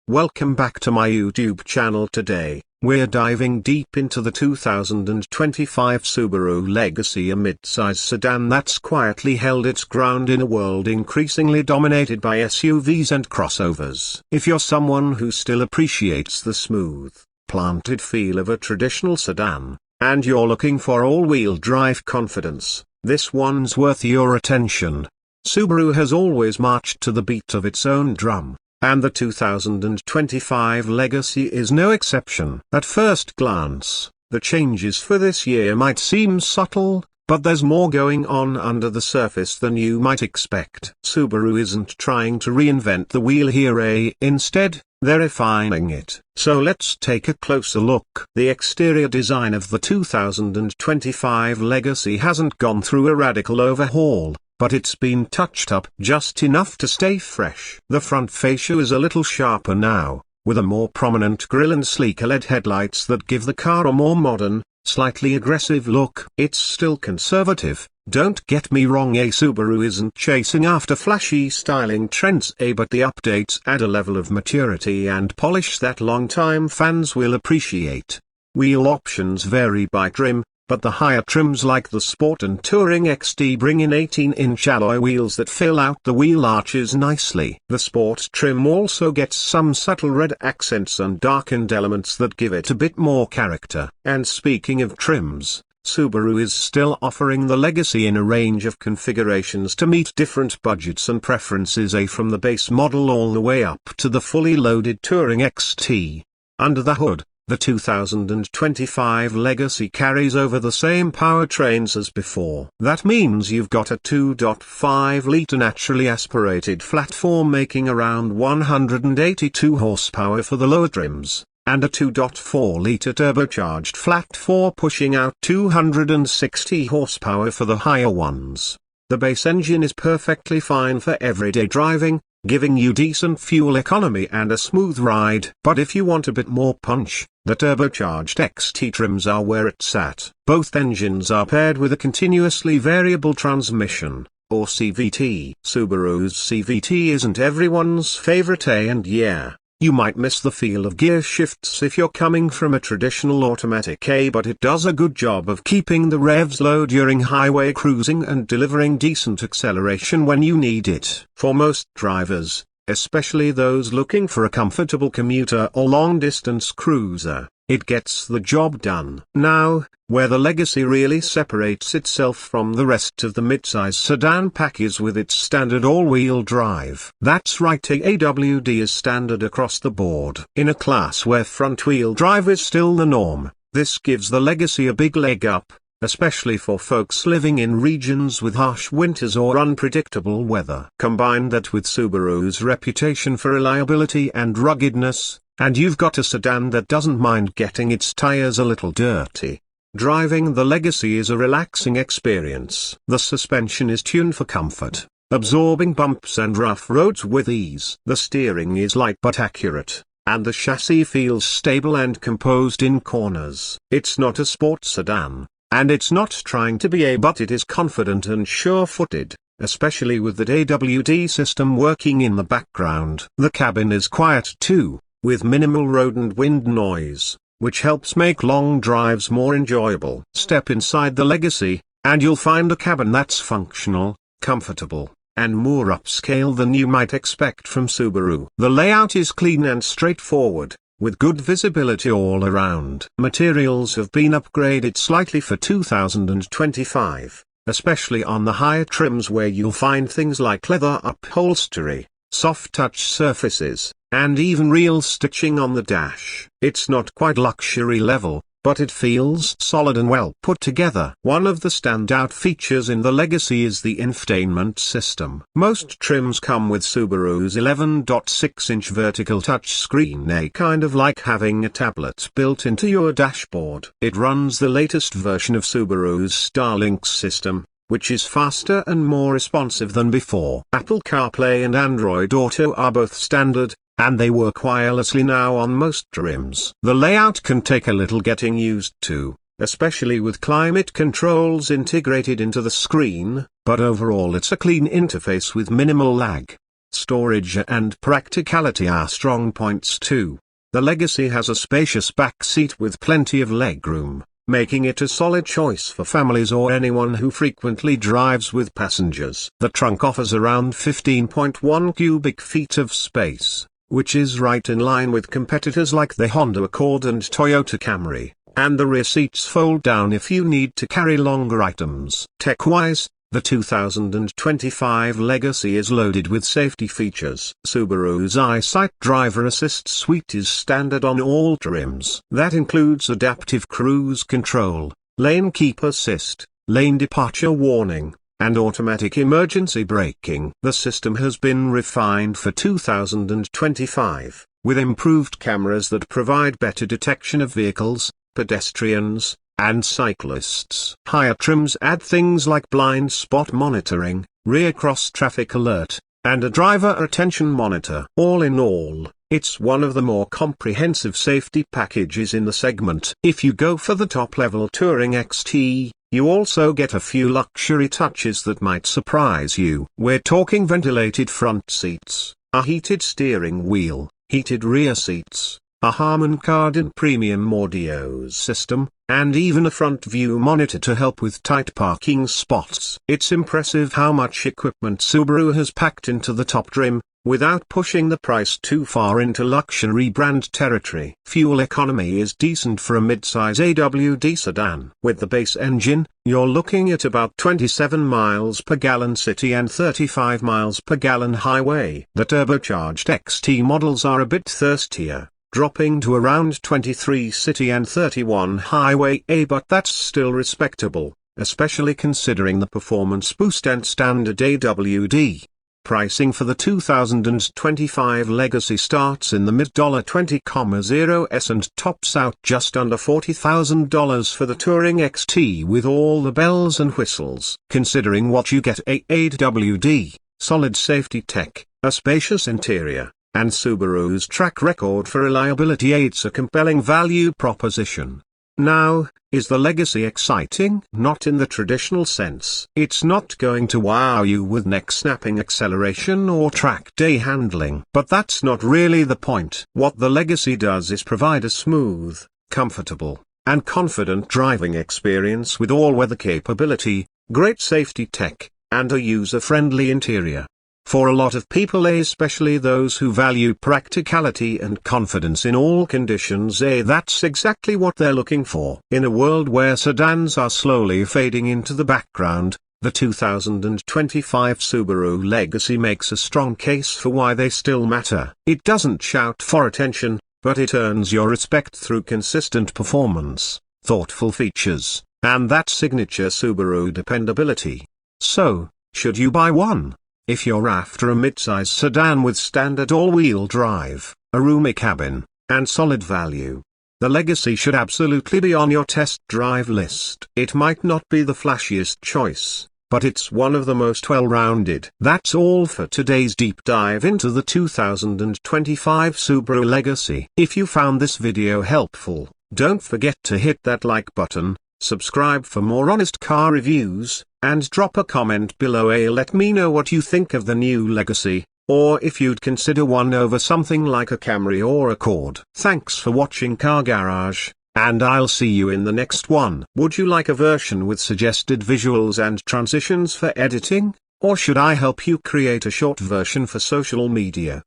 Welcome back to my YouTube channel. Today, we're diving deep into the 2025 Subaru Legacy, a mid-size sedan that's quietly held its ground in a world increasingly dominated by SUVs and crossovers. If you're someone who still appreciates the smooth, planted feel of a traditional sedan, and you're looking for all-wheel drive confidence, this one's worth your attention. Subaru has always marched to the beat of its own drum, and the 2025 Legacy is no exception. At first glance, the changes for this year might seem subtle, but there's more going on under the surface than you might expect. Subaru isn't trying to reinvent the wheel here, instead, they're refining it. So let's take a closer look. The exterior design of the 2025 Legacy hasn't gone through a radical overhaul, but it's been touched up just enough to stay fresh. The front fascia is a little sharper now, with a more prominent grille and sleeker LED headlights that give the car a more modern, slightly aggressive look. It's still conservative, don't get me wrong, Subaru isn't chasing after flashy styling trends, but the updates add a level of maturity and polish that longtime fans will appreciate. Wheel options vary by trim, but the higher trims like the Sport and Touring XT bring in 18-inch alloy wheels that fill out the wheel arches nicely. The Sport trim also gets some subtle red accents and darkened elements that give it a bit more character. And speaking of trims, Subaru is still offering the Legacy in a range of configurations to meet different budgets and preferences, from the base model all the way up to the fully loaded Touring XT. Under the hood, the 2025 Legacy carries over the same powertrains as before. That means you've got a 2.5-litre naturally aspirated flat four making around 182 horsepower for the lower trims, and a 2.4-litre turbocharged flat four pushing out 260 horsepower for the higher ones. The base engine is perfectly fine for everyday driving, giving you decent fuel economy and a smooth ride. But if you want a bit more punch, the turbocharged XT trims are where it's at. Both engines are paired with a continuously variable transmission, or CVT. Subaru's CVT isn't everyone's favorite, and yeah, you might miss the feel of gear shifts if you're coming from a traditional automatic, but it does a good job of keeping the revs low during highway cruising and delivering decent acceleration when you need it. For most drivers, especially those looking for a comfortable commuter or long-distance cruiser, it gets the job done. Now, where the Legacy really separates itself from the rest of the midsize sedan pack is with its standard all-wheel drive. That's right, AWD is standard across the board. In a class where front-wheel drive is still the norm, this gives the Legacy a big leg up, especially for folks living in regions with harsh winters or unpredictable weather. Combine that with Subaru's reputation for reliability and ruggedness, and you've got a sedan that doesn't mind getting its tires a little dirty. Driving the Legacy is a relaxing experience. The suspension is tuned for comfort, absorbing bumps and rough roads with ease. The steering is light but accurate, and the chassis feels stable and composed in corners. It's not a sports sedan, and it's not trying to be, but it is confident and sure-footed, especially with that AWD system working in the background. The cabin is quiet too, with minimal road and wind noise, which helps make long drives more enjoyable. Step inside the Legacy, and you'll find a cabin that's functional, comfortable, and more upscale than you might expect from Subaru. The layout is clean and straightforward, with good visibility all around. Materials have been upgraded slightly for 2025, especially on the higher trims where you'll find things like leather upholstery, soft touch surfaces, and even real stitching on the dash. It's not quite luxury level, but it feels solid and well put together. One of the standout features in the Legacy is the infotainment system. Most trims come with Subaru's 11.6-inch vertical touchscreen, kind of like having a tablet built into your dashboard. It runs the latest version of Subaru's Starlink system, which is faster and more responsive than before. Apple CarPlay and Android Auto are both standard, and they work wirelessly now on most trims. The layout can take a little getting used to, especially with climate controls integrated into the screen, but overall it's a clean interface with minimal lag. Storage and practicality are strong points too. The Legacy has a spacious back seat with plenty of legroom, making it a solid choice for families or anyone who frequently drives with passengers. The trunk offers around 15.1 cubic feet of space, which is right in line with competitors like the Honda Accord and Toyota Camry, and the rear seats fold down if you need to carry longer items. Tech-wise, the 2025 Legacy is loaded with safety features. Subaru's EyeSight Driver Assist Suite is standard on all trims. That includes adaptive cruise control, lane keep assist, lane departure warning, and automatic emergency braking. The system has been refined for 2025, with improved cameras that provide better detection of vehicles, pedestrians, and cyclists. Higher trims add things like blind spot monitoring, rear cross traffic alert, and a driver attention monitor. All in all, it's one of the more comprehensive safety packages in the segment. If you go for the top-level Touring XT, you also get a few luxury touches that might surprise you. We're talking ventilated front seats, a heated steering wheel, heated rear seats, a Harman Kardon premium audio system, and even a front view monitor to help with tight parking spots. It's impressive how much equipment Subaru has packed into the top trim, without pushing the price too far into luxury brand territory. Fuel economy is decent for a mid-size AWD sedan. With the base engine, you're looking at about 27 miles per gallon city and 35 miles per gallon highway. The turbocharged XT models are a bit thirstier, dropping to around 23 city and 31 highway, but that's still respectable, especially considering the performance boost and standard AWD. Pricing for the 2025 Legacy starts in the mid-$20,000s and tops out just under $40,000 for the Touring XT with all the bells and whistles. Considering what you get: AWD, solid safety tech, a spacious interior, and Subaru's track record for reliability, it's a compelling value proposition. Now, is the Legacy exciting? Not in the traditional sense. It's not going to wow you with neck-snapping acceleration or track day handling. But that's not really the point. What the Legacy does is provide a smooth, comfortable, and confident driving experience with all-weather capability, great safety tech, and a user-friendly interior. For a lot of people, especially those who value practicality and confidence in all conditions, that's exactly what they're looking for. In a world where sedans are slowly fading into the background, the 2025 Subaru Legacy makes a strong case for why they still matter. It doesn't shout for attention, but it earns your respect through consistent performance, thoughtful features, and that signature Subaru dependability. So, should you buy one? If you're after a midsize sedan with standard all-wheel drive, a roomy cabin, and solid value, the Legacy should absolutely be on your test drive list. It might not be the flashiest choice, but it's one of the most well-rounded. That's all for today's deep dive into the 2025 Subaru Legacy. If you found this video helpful, don't forget to hit that like button, subscribe for more honest car reviews, and drop a comment below. Let me know what you think of the new Legacy, or if you'd consider one over something like a Camry or Accord. Thanks for watching Car Garage, and I'll see you in the next one. Would you like a version with suggested visuals and transitions for editing, or should I help you create a short version for social media?